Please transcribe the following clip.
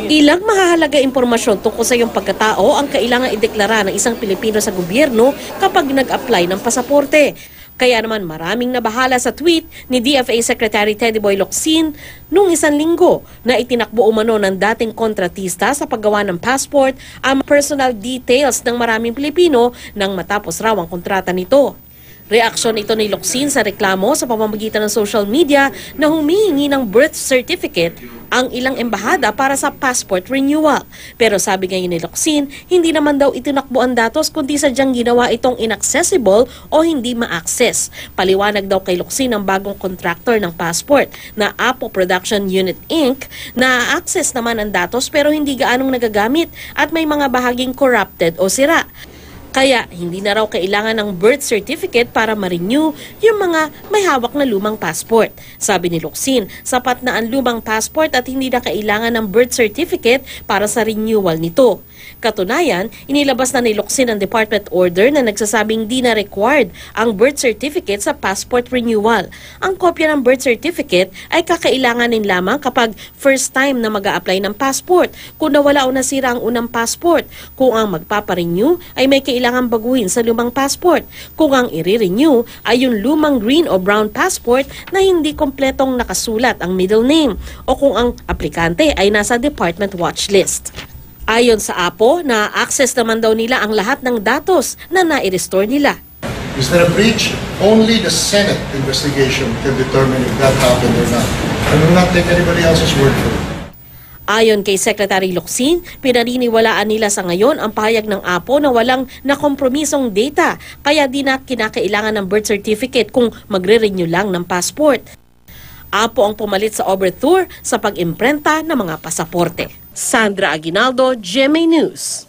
Ilang mahahalaga impormasyon tungkol sa iyong pagkatao ang kailangan ideklara ng isang Pilipino sa gobyerno kapag nag-apply ng pasaporte. Kaya naman maraming nabahala sa tweet ni DFA Secretary Teddy Boy Locsin noong 1 linggo na itinakbo umano ng dating kontratista sa paggawa ng passport ang personal details ng maraming Pilipino nang matapos raw ang kontrata nito. Reaksyon ito ni Locsin sa reklamo sa pamamagitan ng social media na humihingi ng birth certificate ang ilang embahada para sa passport renewal. Pero sabi ngayon ni Locsin, hindi naman daw itinakbo ang datos kundi sadyang ginawa itong inaccessible o hindi ma-access. Paliwanag daw kay Locsin ang bagong contractor ng passport na Apo Production Unit Inc. na access naman ang datos pero hindi gaanong nagagamit at may mga bahaging corrupted o sira. Kaya hindi na raw kailangan ng birth certificate para ma-renew yung mga may hawak na lumang passport. Sabi ni Locsin, sapat na ang lumang passport at hindi na kailangan ng birth certificate para sa renewal nito. Katunayan, inilabas na ni Locsin ang department order na nagsasabing di na required ang birth certificate sa passport renewal. Ang kopya ng birth certificate ay kakailanganin lamang kapag first time na mag-a-apply ng passport, kung nawala o nasira ang unang passport, kung ang magpaparenew ay may kailangan baguhin sa lumang passport, kung ang i-renew ay yung lumang green o brown passport na hindi kompletong nakasulat ang middle name, o kung ang aplikante ay nasa department watch list. Ayon sa Apo, na-access naman daw nila ang lahat ng datos na nai-restore nila. Is there a breach? Only the Senate investigation can determine if that happened or not. I will not take anybody else's word for it. Ayon kay Secretary Locsin, pinaniniwalaan nila sa ngayon ang pahayag ng Apo na walang nakompromisong data, kaya di na kinakailangan ng birth certificate kung magre-renew lang ng passport. Apo ang pumalit sa overture sa pag-imprenta ng mga pasaporte. Sandra Aguinaldo, GMA News.